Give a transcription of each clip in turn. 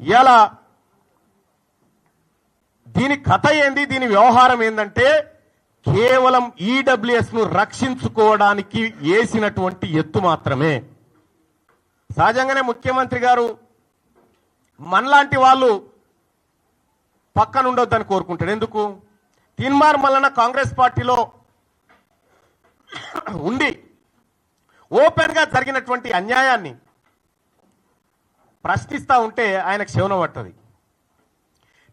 ఇలా దీని కథ ఏంది, దీని వ్యవహారం ఏంటంటే కేవలం ఈడబ్ల్యూఎస్ ను రక్షించుకోవడానికి వేసినటువంటి ఎత్తు మాత్రమే. సహజంగానే ముఖ్యమంత్రి గారు మనలాంటి వాళ్ళు పక్కన ఉండొద్దని కోరుకుంటాడు. ఎందుకు? తీన్మార్ మల్లన్న కాంగ్రెస్ పార్టీలో ఉండి ఓపెన్ గా జరిగినటువంటి అన్యాయాన్ని ప్రశ్నిస్తా ఉంటే ఆయనకు శవనం పట్టది.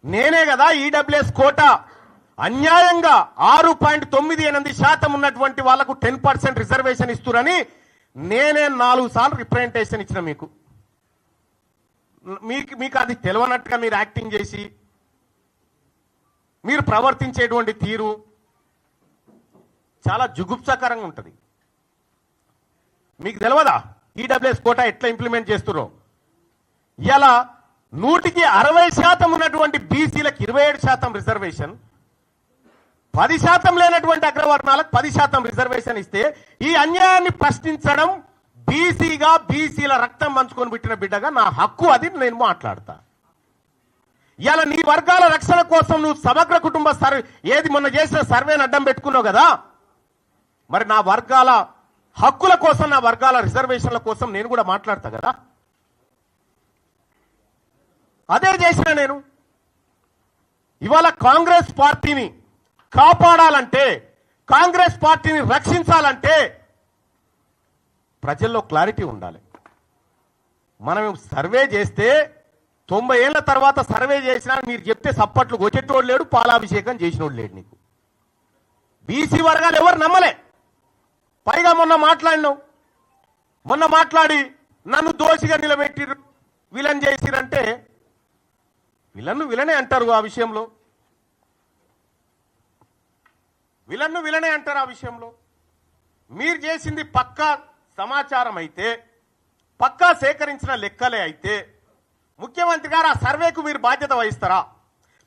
నేనే కదా ఈడబ్ల్యూఎస్ కోటా అన్యాయంగా 6.98% ఉన్నటువంటి వాళ్లకు 10% రిజర్వేషన్ ఇస్తురని నేనే 4 సార్లు రిప్రజెంటేషన్ ఇచ్చిన. మీకు అది తెలియనట్టుగా మీరు యాక్టింగ్ చేసి మీరు ప్రవర్తించేటువంటి తీరు చాలా జుగుప్సాకరంగా ఉంటుంది. మీకు తెలియదా ఈడబ్ల్యూఎస్ కోటా ఎట్లా ఇంప్లిమెంట్ చేస్తున్నారో? ఇలా 160% ఉన్నటువంటి బీసీలకు 27% రిజర్వేషన్, 10% లేనటువంటి అగ్రవర్ణాలకు 10% రిజర్వేషన్ ఇస్తే ఈ అన్యాయాన్ని ప్రశ్నించడం బీసీగా, బీసీల రక్తం పంచుకొని పెట్టిన బిడ్డగా నా హక్కు. అది నేను మాట్లాడతా. ఇలా నీ వర్గాల రక్షణ కోసం నువ్వు సమగ్ర కుటుంబ సర్వే ఏది మొన్న చేసిన సర్వేని అడ్డం పెట్టుకున్నావు కదా, మరి నా వర్గాల హక్కుల కోసం, నా వర్గాల రిజర్వేషన్ల కోసం నేను కూడా మాట్లాడతా కదా. అదే చేసిన నేను. ఇవాళ కాంగ్రెస్ పార్టీని కాపాడాలంటే, కాంగ్రెస్ పార్టీని రక్షించాలంటే ప్రజల్లో క్లారిటీ ఉండాలి. మనం సర్వే చేస్తే 90 ఏళ్ల తర్వాత సర్వే చేసినా మీరు చెప్తే సప్పట్లు కొట్టేటోడు లేడు, పాలాభిషేకం చేసినోడు లేడు. నీకు బీసీ వర్గాలు ఎవరు నమ్మలే. పైగా మొన్న మాట్లాడి నన్ను దోషిగా నిలబెట్టిరు, విలన్ చేసిరంటే విలనే అంటారు. ఆ విషయంలో విలనే అంటారు. ఆ విషయంలో మీరు చేసింది పక్కా సమాచారం అయితే, పక్కా సేకరించిన లెక్కలే అయితే ముఖ్యమంత్రి గారు ఆ సర్వేకు మీరు బాధ్యత వహిస్తారా?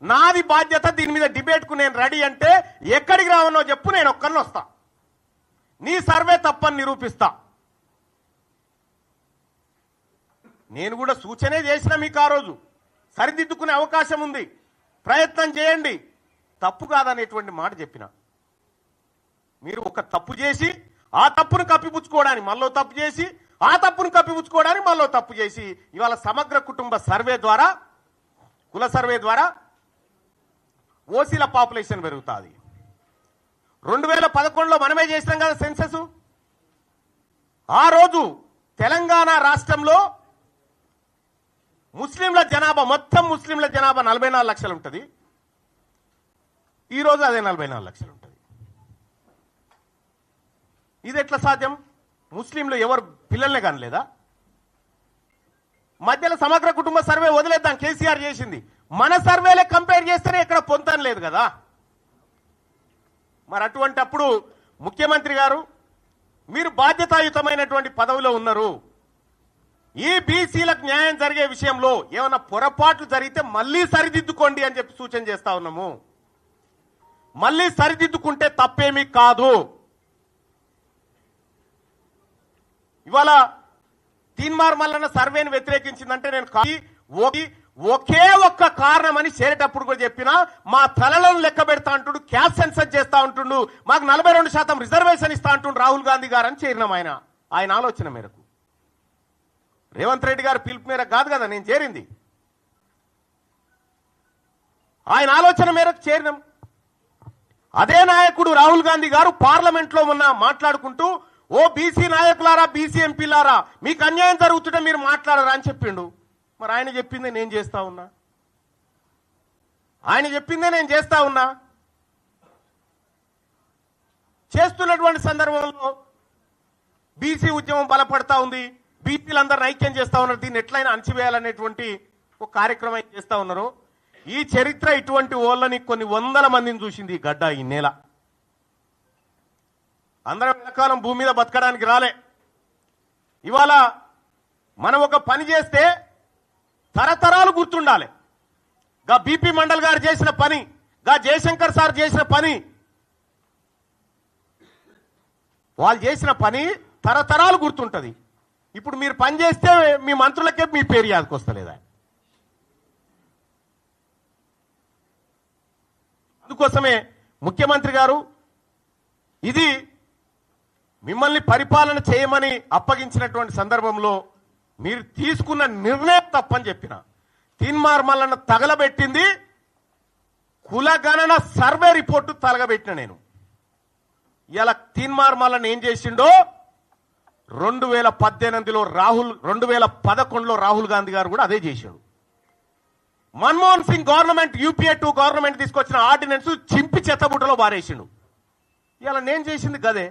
నాది బాధ్యత, దీని మీద డిబేట్కు నేను రెడీ అంటే ఎక్కడికి రావనో చెప్పు, నేను ఒక్కరిని వస్తా. నీ సర్వే తప్పని నిరూపిస్తా. నేను కూడా సూచనే చేసిన మీకు ఆ రోజు, సరిదిద్దుకునే అవకాశం ఉంది, ప్రయత్నం చేయండి, తప్పు కాదనేటువంటి మాట చెప్పిన. మీరు ఒక తప్పు చేసి ఆ తప్పును కప్పిపుచ్చుకోవడానికి మళ్ళీ తప్పు చేసి, ఆ తప్పును కప్పిపుచ్చుకోవడానికి మళ్ళీ తప్పు చేసి ఇవాళ సమగ్ర కుటుంబ సర్వే ద్వారా, కుల సర్వే ద్వారా ఓసీల పాపులేషన్ పెరుగుతుంది. 2011లో మనమే చేసినాం కదా సెన్సస్. ఆ రోజు తెలంగాణ రాష్ట్రంలో ముస్లింల జనాభా, మొత్తం ముస్లింల జనాభా 44 లక్షలు ఉంటుంది. ఈరోజు అదే 44 లక్షలు ఉంటుంది. ఇది ఎట్లా సాధ్యం? ముస్లింలు ఎవరు పిల్లల్నే కానలేదా? మధ్యలో సమగ్ర కుటుంబ సర్వే వదిలేద్దాం, కేసీఆర్ చేసింది. మన సర్వేలే కంపేర్ చేస్తేనే ఇక్కడ పొందడం లేదు కదా. మరి అటువంటప్పుడు ముఖ్యమంత్రి గారు మీరు బాధ్యతాయుతమైనటువంటి పదవిలో ఉన్నారు. ఈ బీసీలకు న్యాయం జరిగే విషయంలో ఏమైనా పొరపాట్లు జరిగితే మళ్ళీ సరిదిద్దుకోండి అని చెప్పి సూచన చేస్తా ఉన్నాము. మళ్ళీ సరిదిద్దుకుంటే తప్పేమీ కాదు. ఇవాళ తీన్మార్ మల్లన్న సర్వేని వ్యతిరేకించిందంటే నేను ఒకే ఒక్క కారణం అని చేరేటప్పుడు కూడా చెప్పినా, మా తలలను లెక్క పెడతా అంటుండు, క్యాస్ట్ సెన్సస్ చేస్తా ఉంటుండు, మాకు 42% రిజర్వేషన్ ఇస్తా అంటుండు రాహుల్ గాంధీ గారు అని చేరినాం. ఆయన ఆలోచన మేరకు, రేవంత్ రెడ్డి గారు పిలుపు మేరకు కాదు కదా నేను చేరింది, ఆయన ఆలోచన మేరకు చేరినాం. అదే నాయకుడు రాహుల్ గాంధీ గారు పార్లమెంట్లో మొన్న మాట్లాడుకుంటూ, ఓ బీసీ నాయకులారా, బీసీ ఎంపీలారా, మీకు అన్యాయం జరుగుతుంటే మీరు మాట్లాడరా అని చెప్పిండు. మరి ఆయన చెప్పిందే నేను చేస్తా ఉన్నా. చేస్తున్నటువంటి సందర్భంలో బీసీ ఉద్యమం బలపడతా ఉంది, బీసీలందరూ ఐక్యం చేస్తా ఉన్నారు, దీన్ని ఎట్లయినా అణచివేయాలనేటువంటి ఒక కార్యక్రమం చేస్తా ఉన్నారు. ఈ చరిత్ర ఇటువంటి వాళ్ళని కొన్ని వందల మందిని చూసింది ఈ గడ్డ, ఈ నేల. అందరం ఎంతకాలం భూమి మీద బతకడానికి రాలే. ఇవాళ మనం ఒక పని చేస్తే తరతరాలు గుర్తుండాలి. గా బీపీ మండల్ గారు చేసిన పని, గా జయశంకర్ సార్ చేసిన పని, వాళ్ళు చేసిన పని తరతరాలు గుర్తుంటది. ఇప్పుడు మీరు పని చేస్తే మీ మంత్రులకే మీ పేరు యాదకొస్తలేదా? అందుకోసమే ముఖ్యమంత్రి గారు ఇది మిమ్మల్ని పరిపాలన చేయమని అప్పగించినటువంటి సందర్భంలో మీరు తీసుకున్న నిర్ణయం తప్పని చెప్పిన. తీన్మార్మలను తగలబెట్టింది కులగణన సర్వే రిపోర్టు తగలబెట్టిన నేను. ఇలా తీన్మార్మలను ఏం చేసిండో 2018లో 2011లో రాహుల్ గాంధీ గారు కూడా అదే చేశాడు. Manmohan Singh government UPA 2 government తీసుకొచ్చిన ఆర్డినెన్స్ చింపి చెత్తబుట్టలో బారేసిండు. ఇలా నేను చేసింది గదే.